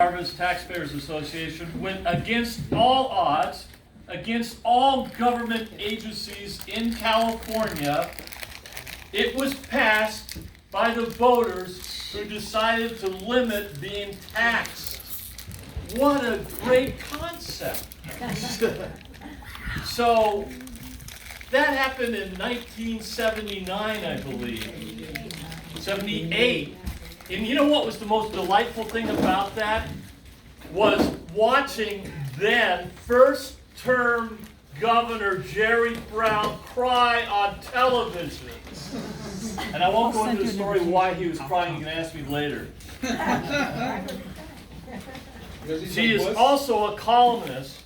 Jarvis Taxpayers Association went against all odds, against all government agencies in California. It was passed by the voters who decided to limit being taxed. What a great concept. So that happened in 1979, I believe. 78. And you know what was the most delightful thing about that? Was watching then first-term Governor Jerry Brown cry on television. And I won't go into the story why he was crying. You can ask me later. She is also a columnist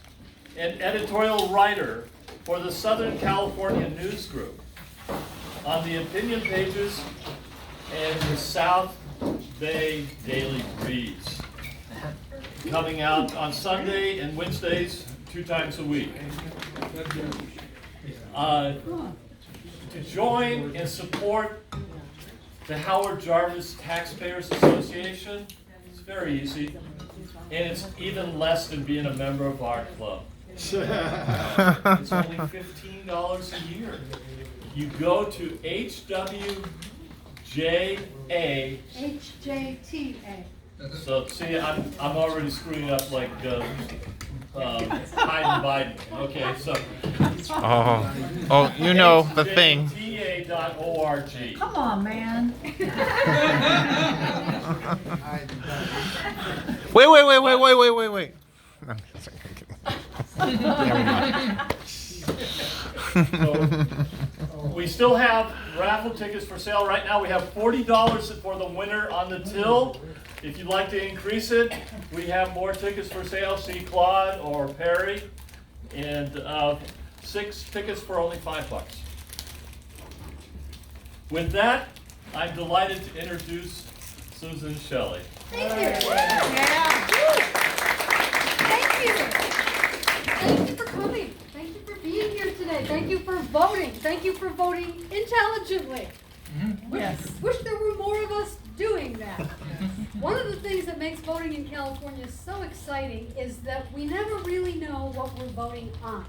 and editorial writer for the Southern California News Group on the opinion pages and the South Bay Daily Breeze, coming out on Sunday and Wednesdays 2 times a week. To join and support the Howard Jarvis Taxpayers Association, it's very easy, and it's even less than being a member of our club. It's only $15 a year. You go to HWJA. HJTA. So see, I'm already screwing up like Biden. Okay, so. Oh, you know the thing. HJTA.org. Come on, man. Wait. No, So, we still have raffle tickets for sale right now. We have $40 for the winner on the till. If you'd like to increase it, we have more tickets for sale. See Claude or Perry, and 6 tickets for only $5. With that, I'm delighted to introduce Susan Shelley. Thank you. Yeah. Thank you. Thank you for coming. Thank you for being here today. Thank you for voting. Thank you for voting intelligently. Wish there were more of us doing that. One of the things that makes voting in California so exciting is that we never really know what we're voting on,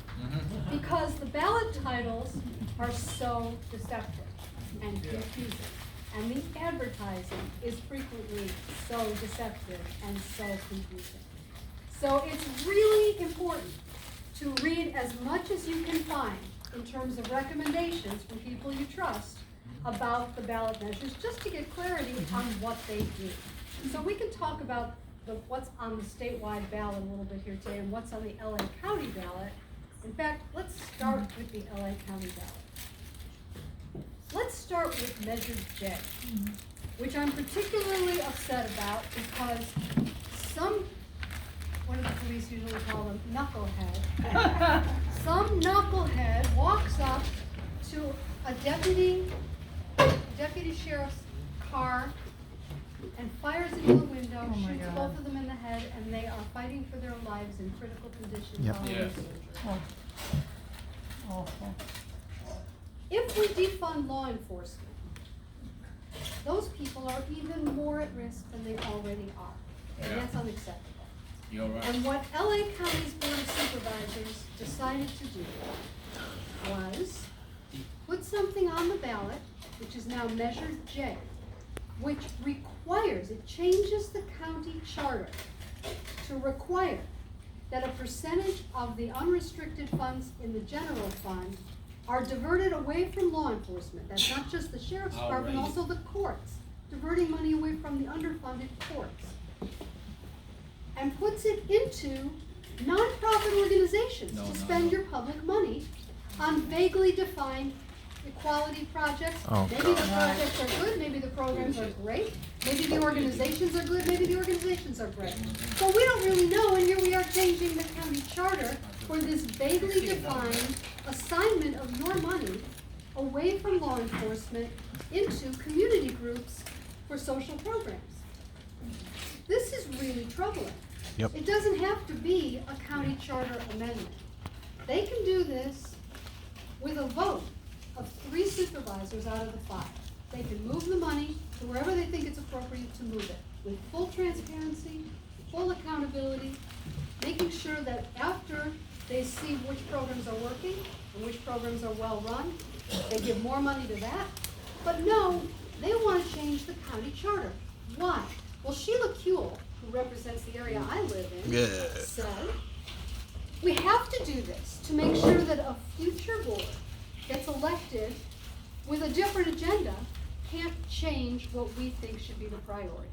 because the ballot titles are so deceptive and confusing, and the advertising is frequently so deceptive and so confusing. So it's really important to read as much as you can find in terms of recommendations from people you trust about the ballot measures, just to get clarity on what they do. So we can talk about what's on the statewide ballot a little bit here today and what's on the LA County ballot. In fact, let's start with the LA County ballot. Let's start with Measure J, which I'm particularly upset about because what do the police usually call them? Knucklehead. Some knucklehead walks up to a deputy sheriff's car and fires into the window, shoots both of them in the head, and they are fighting for their lives in critical conditions. Yep. If we defund law enforcement, those people are even more at risk than they already are, and that's unacceptable. You're right. And what LA County's Board of Supervisors decided to do was put something on the ballot, which is now Measure J, which requires, it changes the county charter to require that a percentage of the unrestricted funds in the general fund are diverted away from law enforcement. That's not just the sheriff's department, also the courts, diverting money away from the underfunded courts, and puts it into nonprofit organizations to spend your public money on vaguely defined equality projects. Maybe the projects are good, maybe the programs are great, maybe the organizations are good, maybe the organizations are great. So we don't really know, and here we are changing the county charter for this vaguely defined assignment of your money away from law enforcement into community groups for social programs. This is really troubling. Yep. It doesn't have to be a county charter amendment. They can do this with a vote of 3 supervisors out of the 5. They can move the money to wherever they think it's appropriate to move it, with full transparency, full accountability, making sure that after they see which programs are working and which programs are well run, they give more money to that. But no, they want to change the county charter. Why? Well, Sheila Kuehl, who represents the area I live in, said, we have to do this to make sure that a future board gets elected with a different agenda can't change what we think should be the priority.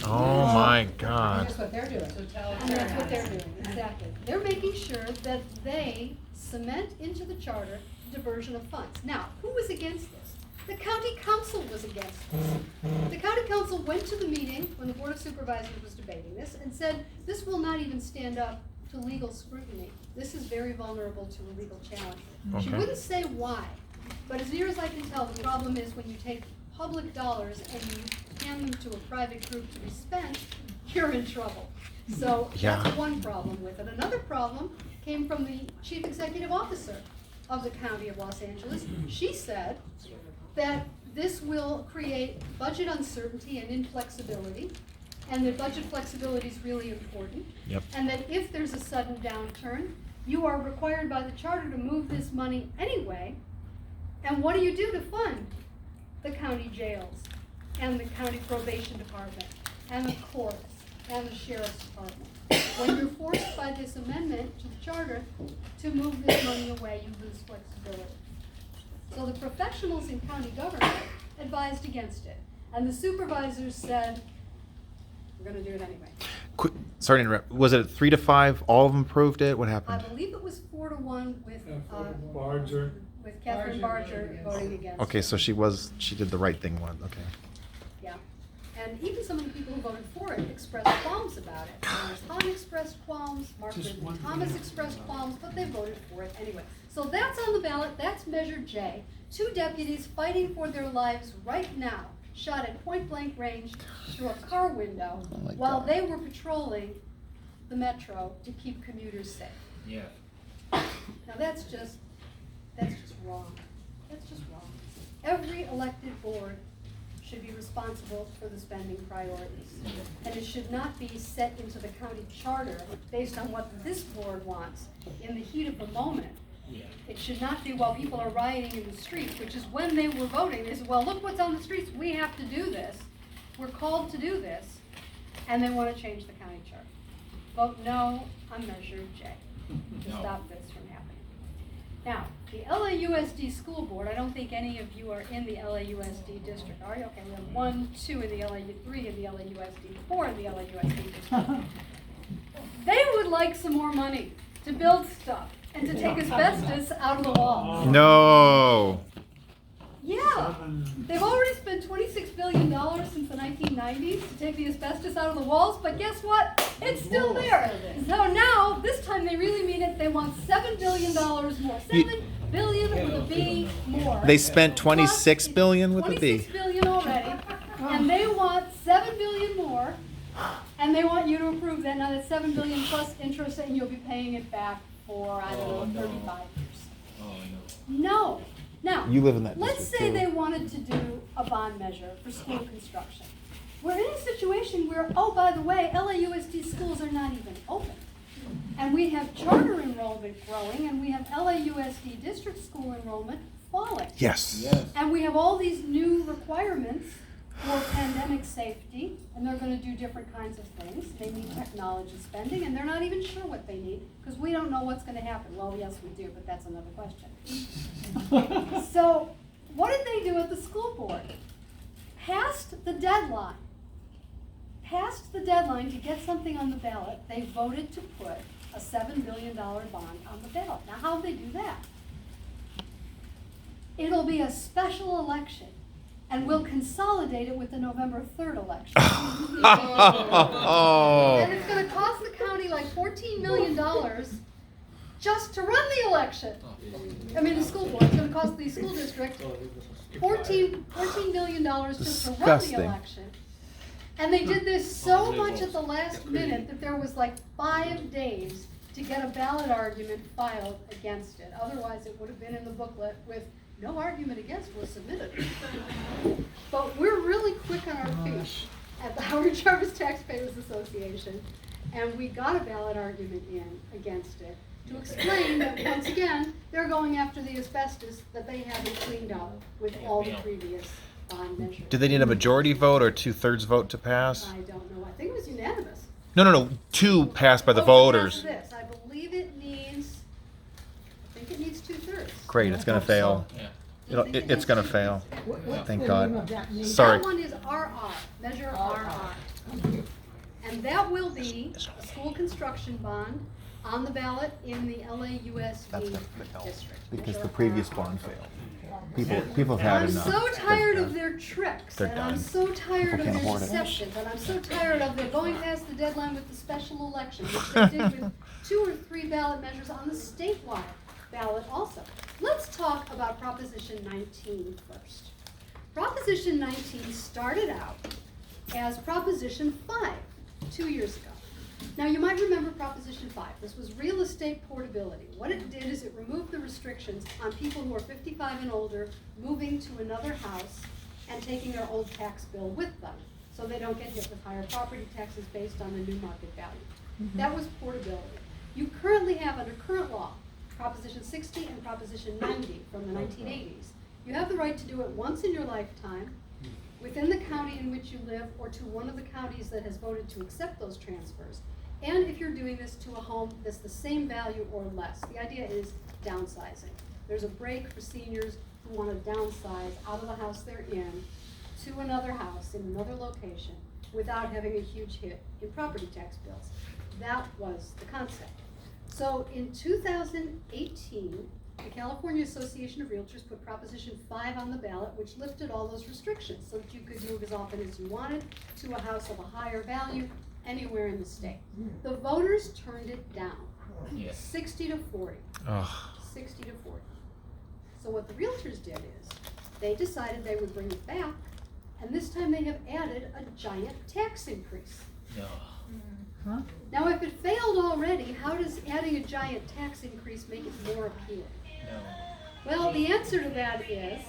Oh my God. That's what they're doing. And that's what they're doing, exactly. They're making sure that they cement into the charter diversion of funds. Now, who was against this? The county council was against this. The county council went to the meeting when the Board of Supervisors was debating this and said, this will not even stand up to legal scrutiny. This is very vulnerable to a legal challenge. She Okay. wouldn't say why, but as near as I can tell, the problem is when you take public dollars and you hand them to a private group to be spent, you're in trouble. So Yeah. that's one problem with it. Another problem came from the chief executive officer of the county of Los Angeles. She said that this will create budget uncertainty and inflexibility, and that budget flexibility is really important. Yep. And that if there's a sudden downturn, you are required by the charter to move this money anyway. And what do you do to fund the county jails and the county probation department and the courts and the sheriff's department? When you're forced by this amendment to the charter to move this money away, you lose flexibility. So the professionals in county government advised against it. And the supervisors said, we're gonna do it anyway. Sorry to interrupt. Was it 3 to 5? All of them approved it? What I happened? believe it was 4-1 with, Barger. with Catherine Barger voting against. Okay, it. so she did the right thing one. Okay. Yeah, and even some of the people who voted for it expressed qualms about it. Thomas Hahn expressed qualms, Margaret Thomas expressed qualms, but they voted for it anyway. So that's on the ballot, that's Measure J. 2 deputies fighting for their lives right now, shot at point blank range through a car window my while God. they were patrolling the metro to keep commuters safe. Yeah. Now that's just wrong. That's just wrong. Every elected board should be responsible for the spending priorities. And it should not be set into the county charter based on what this board wants in the heat of the moment. Yeah. It should not be while people are rioting in the streets, which is when they were voting. They said, well, look what's on the streets. We have to do this. We're called to do this. And they want to change the county charter. Vote no on Measure J to No. stop this from happening. Now, the LAUSD school board, I don't think any of you are in the LAUSD district, are you? Okay, we have 1, 2 in the LAU, 3 in the LAUSD, 4 in the LAUSD district. They would like some more money to build stuff and to take asbestos out of the walls. No. Yeah, they've already spent $26 billion since the 1990s to take the asbestos out of the walls, but guess what? It's still there. So now, this time they really mean it. They want $7 billion more. $7 billion with a B more. They spent 26 billion with a B. 26 billion already, and they want $7 billion more, and they want you to approve that. Now that's $7 billion plus interest, and you'll be paying it back for, I don't know, 35 years. Oh, No. Now, You live in that let's district, say too. they wanted to do a bond measure for school construction. We're in a situation where, oh, by the way, LAUSD schools are not even open. And we have charter enrollment growing, and we have LAUSD district school enrollment falling. Yes. And we have all these new requirements for pandemic safety, and they're gonna do different kinds of things. They need technology spending, and they're not even sure what they need, because we don't know what's gonna happen. Well, yes, we do, but that's another question. So, what did they do at the school board? Passed the deadline to get something on the ballot. They voted to put a $7 billion bond on the ballot. Now, how'd they do that? It'll be a special election, and we'll consolidate it with the November 3rd election. And it's gonna cost the county like $14 million just to run the election. I mean, the school board, it's gonna cost the school district $14 million just to run the Disgusting. election. And they did this so much at the last minute that there was like 5 days to get a ballot argument filed against it. Otherwise, it would have been in the booklet with no argument against was submitted. But we're really quick on our feet. at the Howard Jarvis Taxpayers Association, and we got a ballot argument in against it to explain that, once again, they're going after the asbestos that they haven't cleaned up with all the previous bond measures. Do they need a majority vote or 2/3 vote to pass? I don't know. I think it was unanimous. No. 2 passed by the Oh, voters. that's this. I believe it needs, I think it needs 2/3. Great, it's gonna fail. Yeah. It's gonna fail. What's Thank the God. name of that new- Sorry. That one is RR, Measure RR. And that will be a school construction bond on the ballot in the LAUSD district. Because Measure the previous RR. bond failed. People have had I'm enough. so tired of their tricks, They're and I'm done. so tired People of can't their afford it. deceptions, and I'm so tired of their going past the deadline with the special election, which they did with 2 or 3 ballot measures on the statewide ballot also. Let's talk about Proposition 19 first. Proposition 19 started out as Proposition 5 2 years ago. Now, you might remember Proposition 5. This was real estate portability. What it did is it removed the restrictions on people who are 55 and older moving to another house and taking their old tax bill with them, so they don't get hit with higher property taxes based on the new market value. That was portability. You currently have, under current law, Proposition 60 and Proposition 90 from the 1980s. You have the right to do it once in your lifetime, within the county in which you live, or to one of the counties that has voted to accept those transfers. And if you're doing this to a home that's the same value or less. The idea is downsizing. There's a break for seniors who want to downsize out of the house they're in to another house in another location without having a huge hit in property tax bills. That was the concept. So in 2018, the California Association of Realtors put Proposition 5 on the ballot, which lifted all those restrictions so that you could move as often as you wanted to a house of a higher value anywhere in the state. The voters turned it down, Yes. 60 to 40. Ugh. 60 to 40. So what the realtors did is, they decided they would bring it back, and this time they have added a giant tax increase. No. Now, if it failed already, how does adding a giant tax increase make it more appealing? No. Well, the answer to that is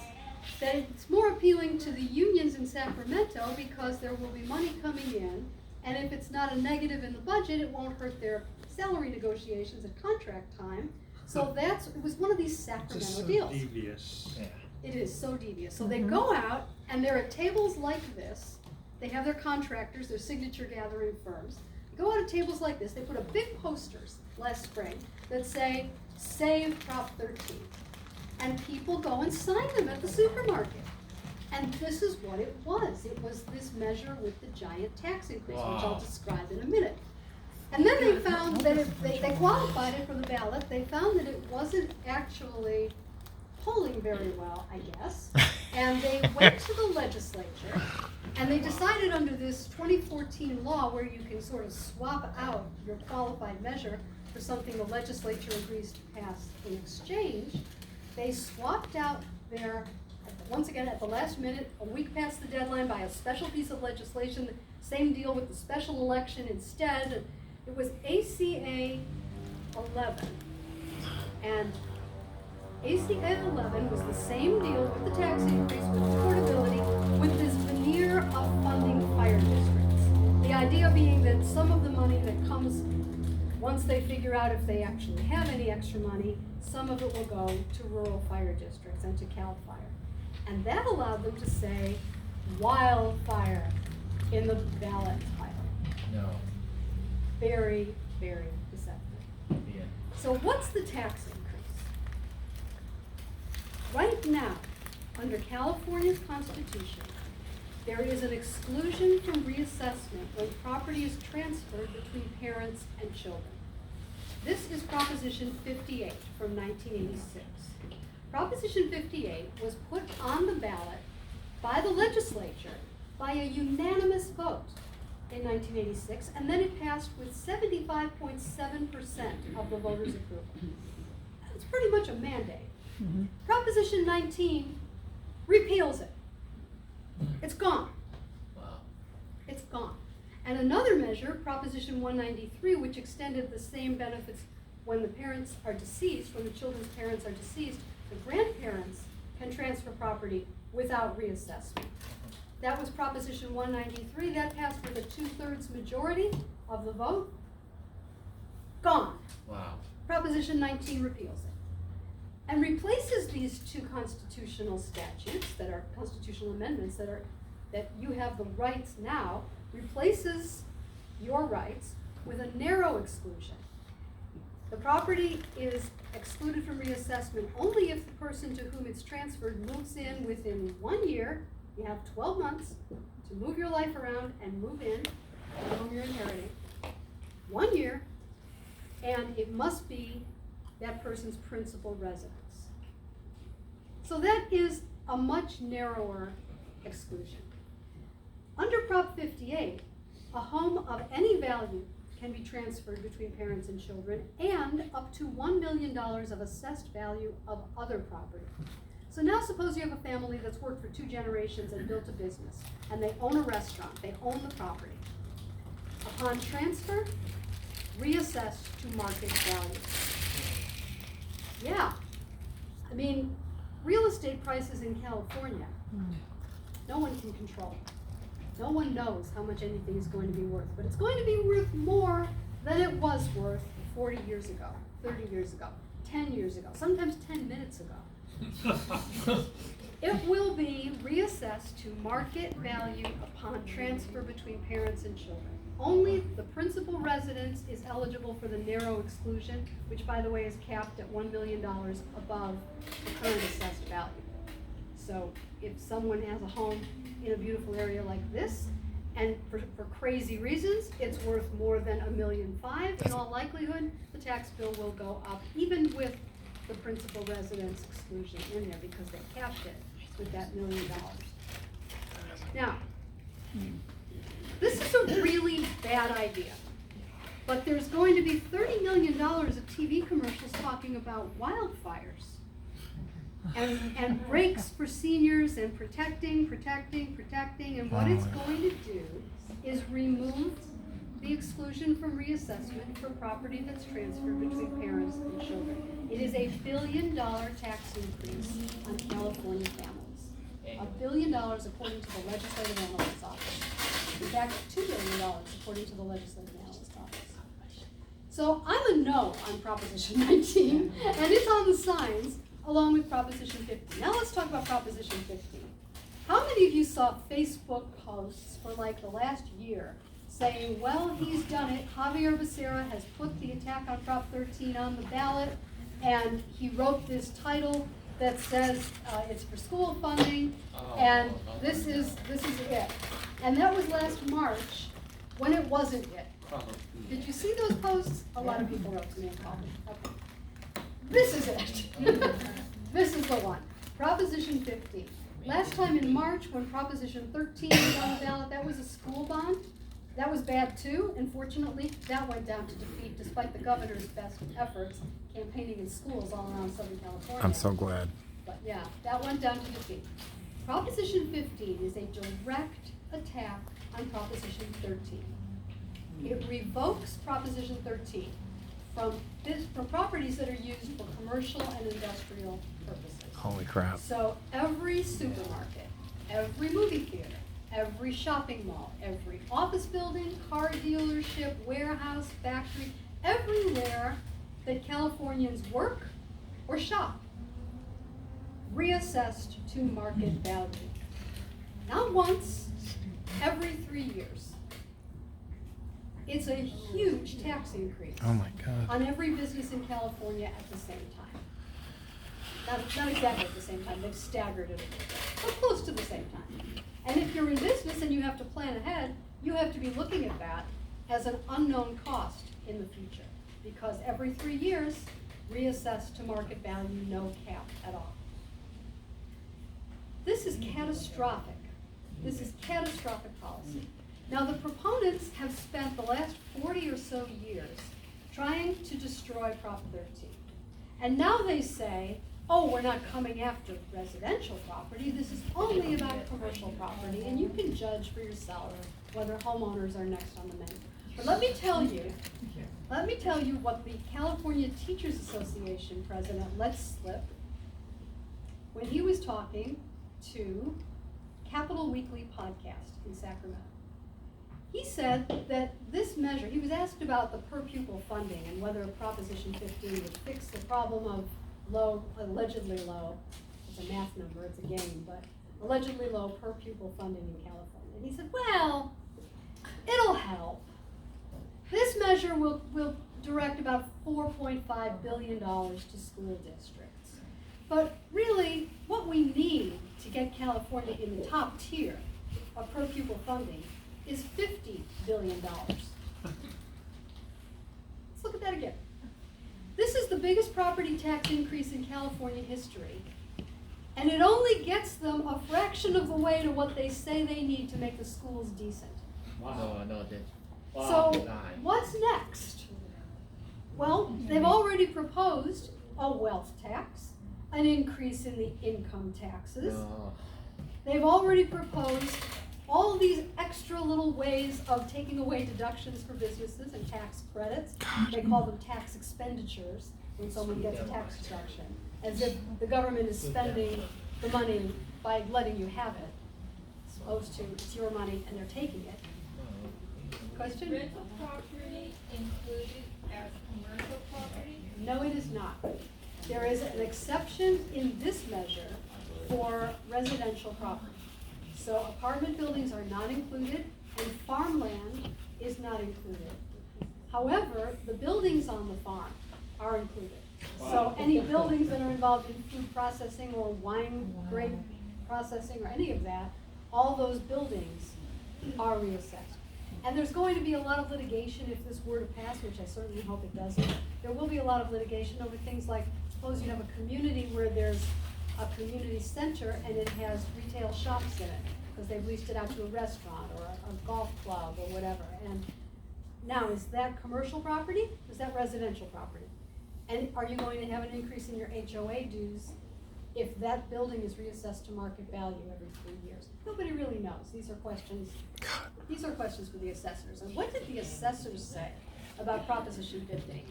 that it's more appealing to the unions in Sacramento because there will be money coming in, and if it's not a negative in the budget, it won't hurt their salary negotiations at contract time. So it was one of these Sacramento deals. Devious. Yeah. It is so devious. So they go out and they're at tables like this. They have their contractors, their signature gathering firms. They go out at tables like this. They put up big posters last spring that say, "Save Prop 13." And people go and sign them at the supermarket. And this is what it was. It was this measure with the giant tax increase, which I'll Wow. describe in a minute. And then they found that if they qualified it for the ballot, they found that it wasn't actually polling very well, I guess. And they went to the legislature, and they decided under this 2014 law where you can sort of swap out your qualified measure for something the legislature agrees to pass in exchange, they swapped out their, once again at the last minute, a week past the deadline, by a special piece of legislation, same deal with the special election instead. It was ACA 11. And ACA 11 was the same deal with the tax increase, with portability, with this veneer of funding fire districts. The idea being that some of the money that comes, once they figure out if they actually have any extra money, some of it will go to rural fire districts and to CAL FIRE. And that allowed them to say wildfire in the ballot title. No. Very, very deceptive. Yeah. So what's the tax increase? Right now, under California's Constitution, there is an exclusion from reassessment when property is transferred between parents and children. This is Proposition 58 from 1986. Proposition 58 was put on the ballot by the legislature by a unanimous vote in 1986, and then it passed with 75.7% of the voters' approval. That's pretty much a mandate. Proposition 19 repeals it. It's gone. Wow. It's gone. And another measure, Proposition 193, which extended the same benefits when the parents are deceased, when the children's parents are deceased, the grandparents can transfer property without reassessment. That was Proposition 193. That passed with a 2/3 majority of the vote. Gone. Wow. Proposition 19 repeals it and replaces these two constitutional statutes that are constitutional amendments that you have the rights now, replaces your rights with a narrow exclusion. The property is excluded from reassessment only if the person to whom it's transferred moves in within 1 year. You have 12 months to move your life around and move in to the home you're inheriting. 1 year, and it must be that person's principal residence. So that is a much narrower exclusion. Under Prop 58, a home of any value can be transferred between parents and children, and up to $1 million of assessed value of other property. So now suppose you have a family that's worked for 2 generations and built a business, and they own a restaurant, they own the property. Upon transfer, reassessed to market value. Yeah, I mean, real estate prices in California, no one can control. No one knows how much anything is going to be worth, but it's going to be worth more than it was worth 40 years ago, 30 years ago, 10 years ago, sometimes 10 minutes ago. It will be reassessed to market value upon transfer between parents and children. Only the principal residence is eligible for the narrow exclusion, which by the way is capped at $1 million above the current assessed value. So if someone has a home in a beautiful area like this, and for crazy reasons, it's worth more than $1.5 million, in all likelihood, the tax bill will go up, even with the principal residence exclusion in there, because they capped it with that $1 million. Now, this is a really bad idea, but there's going to be $30 million of TV commercials talking about wildfires and breaks for seniors and protecting, and what it's going to do is remove the exclusion from reassessment for property that's transferred between parents and children. It is $1 billion tax increase on California families. $1 billion according to the Legislative Analyst's Office. In fact, $2 billion according to the Legislative Analyst's Office. So I'm a no on Proposition 19, and it's on the signs along with Proposition 15. Now let's talk about Proposition 15. How many of you saw Facebook posts for like the last year saying, well, he's done it. Javier Becerra has put the attack on Prop 13 on the ballot, and he wrote this title that says it's for school funding, and this is it. And that was last March when it wasn't it. Did you see those posts? A lot of people wrote to me and called me. Okay. This is it. This is the one. Proposition 15. Last time in March when Proposition 13 was on the ballot, that was a school bond. That was bad too. Unfortunately, that went down to defeat despite the governor's best efforts campaigning in schools all around Southern California. I'm so glad. But yeah, that went down to defeat. Proposition 15 is a direct attack on Proposition 13. It revokes Proposition 13 from properties that are used for commercial and industrial purposes. Holy crap. So every supermarket, every movie theater, every shopping mall, every office building, car dealership, warehouse, factory, everywhere that Californians work or shop, reassessed to market value. Not once, every 3 years. It's a huge tax increase. Oh my God. On every business in California at the same time. Not exactly at the same time, they've staggered it a little bit, but close to the same time. And if you're in business and you have to plan ahead, you have to be looking at that as an unknown cost in the future, because every 3 years, reassessed to market value, no cap at all. This is catastrophic. This is catastrophic policy. Now, the proponents have spent the last 40 or so years trying to destroy Prop 13. And now they say, oh, we're not coming after residential property. This is only about commercial property, and you can judge for yourself whether homeowners are next on the menu. But let me tell you what the California Teachers Association president let slip when he was talking to Capital Weekly podcast in Sacramento. He said that this measure, he was asked about the per pupil funding and whether Proposition 15 would fix the problem of low, allegedly low, it's a math number, it's a game, but allegedly low per pupil funding in California. And he said, well, it'll help. This measure will direct about $4.5 billion to school districts. But really, what we need to get California in the top tier of per pupil funding is $50 billion. Let's look at that again. This is the biggest property tax increase in California history, and it only gets them a fraction of the way to what they say they need to make the schools decent. Wow. No, So, what's next? Well, they've already proposed a wealth tax, an increase in the income taxes. No. They've already proposed all these extra little ways of taking away deductions for businesses and tax credits. They call them tax expenditures when someone gets a tax deduction, as if the government is spending the money by letting you have it, as opposed to it's your money and they're taking it. Question? Rental property included as commercial property? No, it is not. There is an exception in this measure for residential property. So apartment buildings are not included and farmland is not included. However, the buildings on the farm are included. So any buildings that are involved in food processing or wine grape processing or any of that, all those buildings are reassessed. And there's going to be a lot of litigation if this were to pass, which I certainly hope it doesn't. There will be a lot of litigation over things like, suppose you have a community where there's a community center and it has retail shops in it because they've leased it out to a restaurant or a golf club or whatever. And now, is that commercial property? Is that residential property? And are you going to have an increase in your HOA dues if that building is reassessed to market value every 3 years? Nobody really knows. These are questions for the assessors. And what did the assessors say about Proposition 15?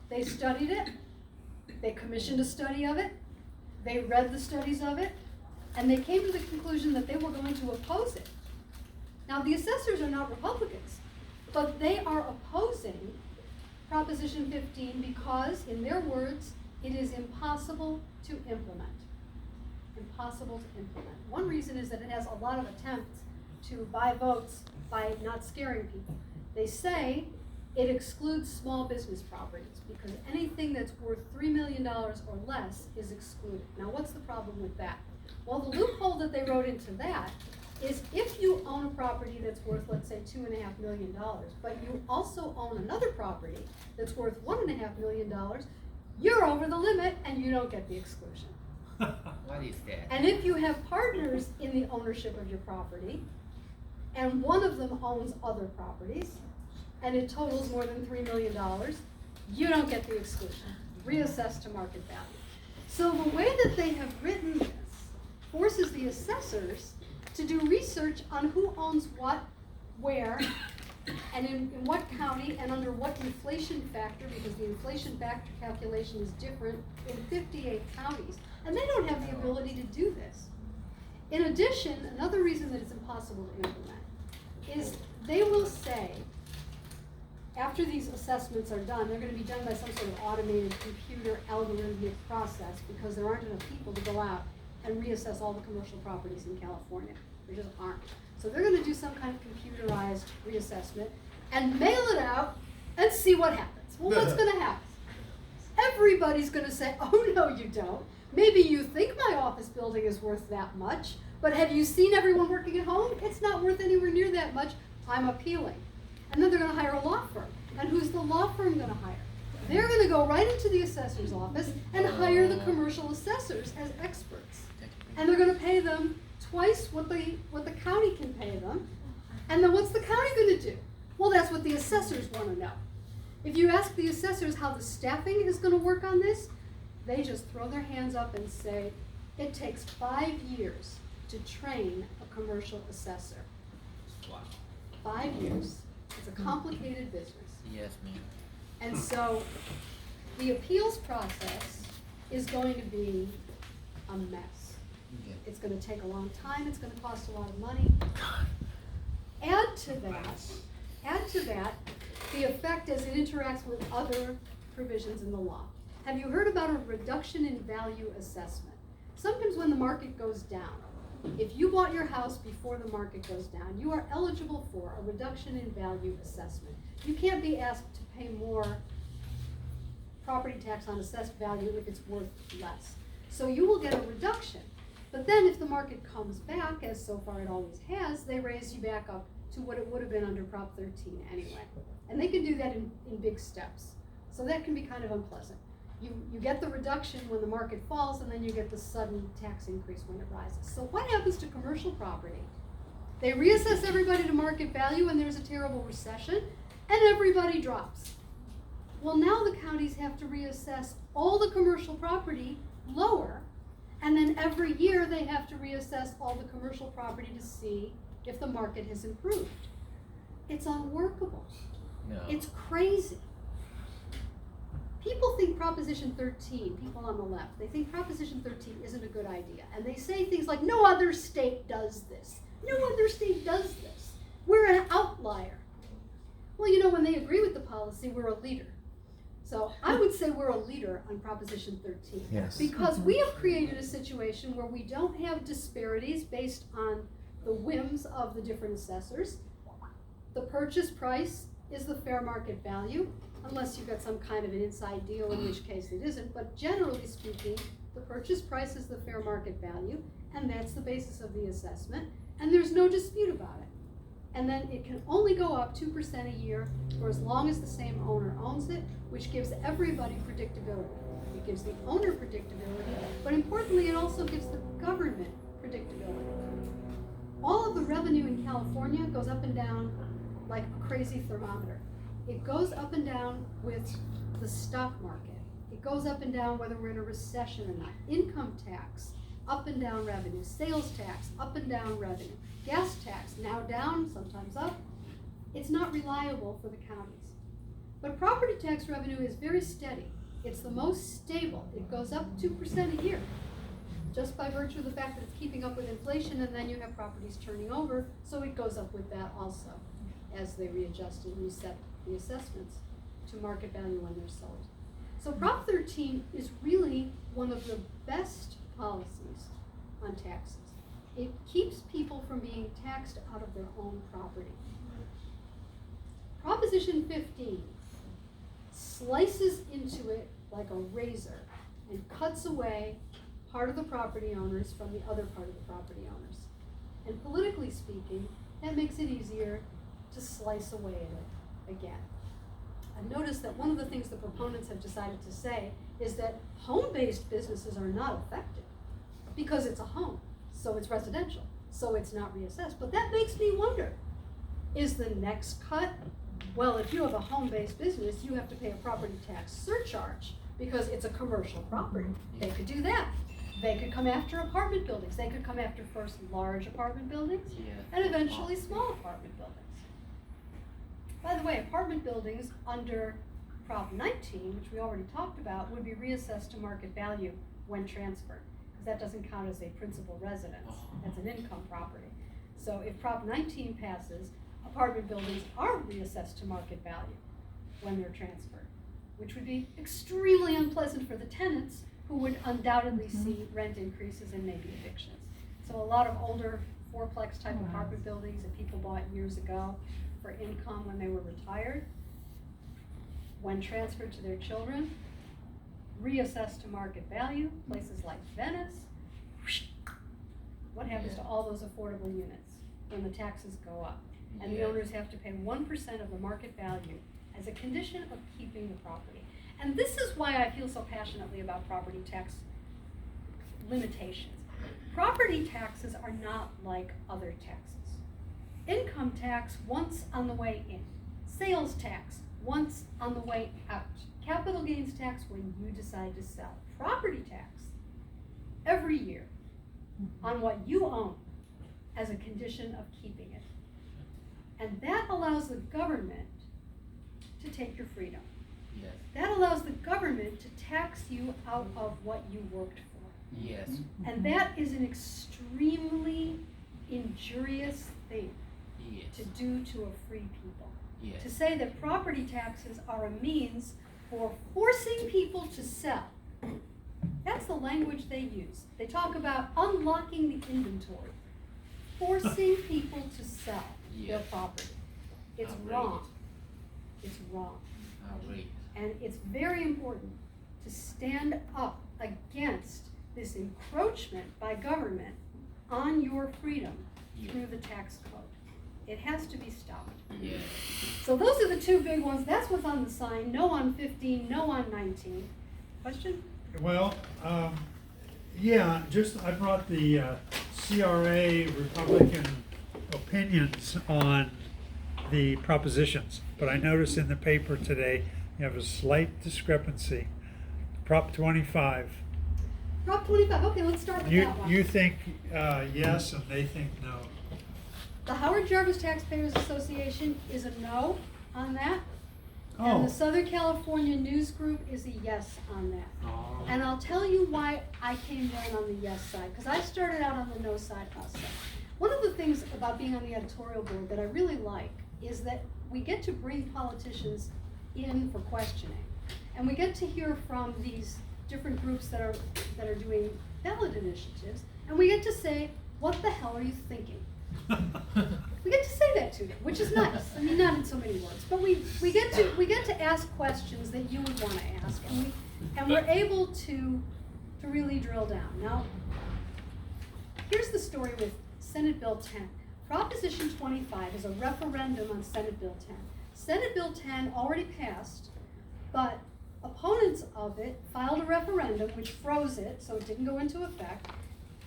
They studied it, they commissioned a study of it, they read the studies of it, and they came to the conclusion that they were going to oppose it. Now, the assessors are not Republicans, but they are opposing Proposition 15 because, in their words, it is impossible to implement. Impossible to implement. One reason is that it has a lot of attempts to buy votes by not scaring people. They say it excludes small business properties because anything that's worth $3 million or less is excluded. Now, what's the problem with that? Well, the loophole that they wrote into that is if you own a property that's worth, let's say, $2.5 million, but you also own another property that's worth $1.5 million, you're over the limit and you don't get the exclusion. What is that? And if you have partners in the ownership of your property, and one of them owns other properties, and it totals more than $3 million, you don't get the exclusion, reassessed to market value. So the way that they have written this forces the assessors to do research on who owns what, where, and in what county, and under what inflation factor, because the inflation factor calculation is different in 58 counties. And they don't have the ability to do this. In addition, another reason that it's impossible to implement is they will say, after these assessments are done, they're going to be done by some sort of automated computer algorithmic process because there aren't enough people to go out and reassess all the commercial properties in California. There just aren't. So they're going to do some kind of computerized reassessment and mail it out and see what happens. Well, what's going to happen? Everybody's going to say, oh, no, you don't. Maybe you think my office building is worth that much, but have you seen everyone working at home? It's not worth anywhere near that much. I'm appealing. And then they're going to hire a law firm. And who's the law firm going to hire? They're going to go right into the assessor's office and hire the commercial assessors as experts. And they're going to pay them twice what the county can pay them. And then what's the county going to do? Well, that's what the assessors want to know. If you ask the assessors how the staffing is going to work on this, they just throw their hands up and say, it takes 5 years to train a commercial assessor. Wow. 5 years. It's a complicated business. Yes, ma'am. And so the appeals process is going to be a mess. It's gonna take a long time, it's gonna cost a lot of money. Add to that, the effect as it interacts with other provisions in the law. Have you heard about a reduction in value assessment? Sometimes when the market goes down, if you bought your house before the market goes down, you are eligible for a reduction in value assessment. You can't be asked to pay more property tax on assessed value if it's worth less. So you will get a reduction. But then if the market comes back, as so far it always has, they raise you back up to what it would have been under Prop 13 anyway. And they can do that in big steps. So that can be kind of unpleasant. You get the reduction when the market falls, and then you get the sudden tax increase when it rises. So what happens to commercial property? They reassess everybody to market value when there's a terrible recession, and everybody drops. Well, now the counties have to reassess all the commercial property lower, and then every year they have to reassess all the commercial property to see if the market has improved. It's unworkable. No. It's crazy. People think Proposition 13, people on the left, they think Proposition 13 isn't a good idea. And they say things like, no other state does this. No other state does this. We're an outlier. Well, you know, when they agree with the policy, we're a leader. So I would say we're a leader on Proposition 13. Yes. Because we have created a situation where we don't have disparities based on the whims of the different assessors. The purchase price is the fair market value, unless you've got some kind of an inside deal, in which case it isn't. But generally speaking, the purchase price is the fair market value, and that's the basis of the assessment, and there's no dispute about it. And then it can only go up 2% a year for as long as the same owner owns it, which gives everybody predictability. It gives the owner predictability, but importantly, it also gives the government predictability. All of the revenue in California goes up and down like a crazy thermometer. It goes up and down with the stock market. It goes up and down whether we're in a recession or not. Income tax, up and down revenue. Sales tax, up and down revenue. Gas tax, now down, sometimes up. It's not reliable for the counties. But property tax revenue is very steady. It's the most stable. It goes up 2% a year, just by virtue of the fact that it's keeping up with inflation, and then you have properties turning over, so it goes up with that also, as they readjust and reset the assessments to market value when they're sold. So Prop 13 is really one of the best policies on taxes. It keeps people from being taxed out of their own property. Proposition 15 slices into it like a razor and cuts away part of the property owners from the other part of the property owners. And politically speaking, that makes it easier to slice away at it again. I've noticed that one of the things the proponents have decided to say is that home-based businesses are not affected because it's a home, so it's residential, so it's not reassessed. But that makes me wonder, is the next cut, well, if you have a home-based business, you have to pay a property tax surcharge because it's a commercial property. They could do that. They could come after apartment buildings. They could come after first large apartment buildings and eventually small apartment buildings. By the way, apartment buildings under Prop 19, which we already talked about, would be reassessed to market value when transferred, because that doesn't count as a principal residence. That's an income property. So if Prop 19 passes, apartment buildings are reassessed to market value when they're transferred, which would be extremely unpleasant for the tenants, who would undoubtedly see rent increases and maybe evictions. So a lot of older fourplex type apartment buildings that people bought years ago for income when they were retired, when transferred to their children, reassessed to market value. Places like Venice, what happens to all those affordable units when the taxes go up? And the owners have to pay 1% of the market value as a condition of keeping the property. And this is why I feel so passionately about property tax limitations. Property taxes are not like other taxes. Income tax, once on the way in. Sales tax, once on the way out. Capital gains tax, when you decide to sell. Property tax, every year, on what you own as a condition of keeping it. And that allows the government to take your freedom. That allows the government to tax you out of what you worked for. Yes. And that is an extremely injurious thing Yes. to do to a free people. Yes. To say that property taxes are a means for forcing people to sell. That's the language they use. They talk about unlocking the inventory, forcing people to sell their Yes. property. It's Outrageous. wrong. It's wrong. Outrageous. And it's very important to stand up against this encroachment by government on your freedom Yeah. through the tax code. It has to be stopped. Yes. So those are the two big ones. That's what's on the sign. No on 15, no on 19. Question? Well, yeah, just, I brought the CRA Republican opinions on the propositions, but I noticed in the paper today, you have a slight discrepancy. Prop 25, Prop 25. Okay, let's start with that one. you think yes, and they think no. The Howard Jarvis Taxpayers Association is a no on that. And Oh. the Southern California News Group is a yes on that. Oh. And I'll tell you why I came down on the yes side, because I started out on the no side also. One of the things about being on the editorial board that I really like is that we get to bring politicians in for questioning. And we get to hear from these different groups that are doing ballot initiatives, and we get to say, what the hell are you thinking? We get to say that to them, which is nice. I mean, not in so many words, but we get to ask questions that you would want to ask, and we're able to really drill down. Now, here's the story with Senate Bill 10. Proposition 25 is a referendum on Senate Bill 10. Senate Bill 10 already passed, but opponents of it filed a referendum which froze it, so it didn't go into effect,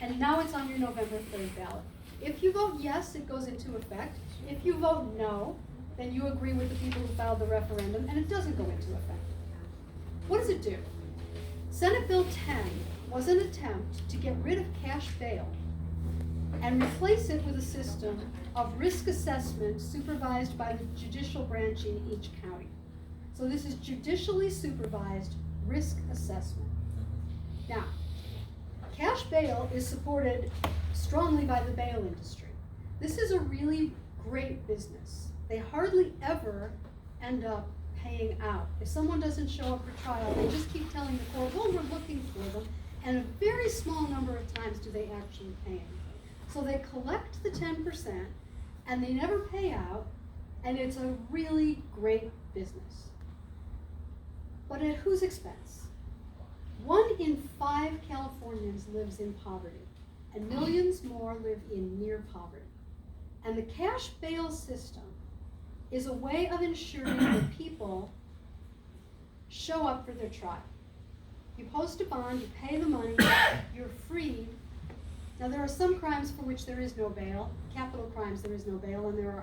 and now it's on your November 3rd ballot. If you vote yes, it goes into effect. If you vote no, then you agree with the people who filed the referendum, and it doesn't go into effect. What does it do? Senate Bill 10 was an attempt to get rid of cash bail and replace it with a system of risk assessment supervised by the judicial branch in each county. So this is judicially supervised risk assessment. Now, cash bail is supported strongly by the bail industry. This is a really great business. They hardly ever end up paying out. If someone doesn't show up for trial, they just keep telling the court, well, we're looking for them, and a very small number of times do they actually pay anything. So they collect the 10%, and they never pay out, and it's a really great business. But at whose expense? 1 in 5 Californians lives in poverty, and millions more live in near poverty. And the cash bail system is a way of ensuring that people show up for their trial. You post a bond, you pay the money, you're freed. Now, there are some crimes for which there is no bail. Capital crimes, there is no bail, and there are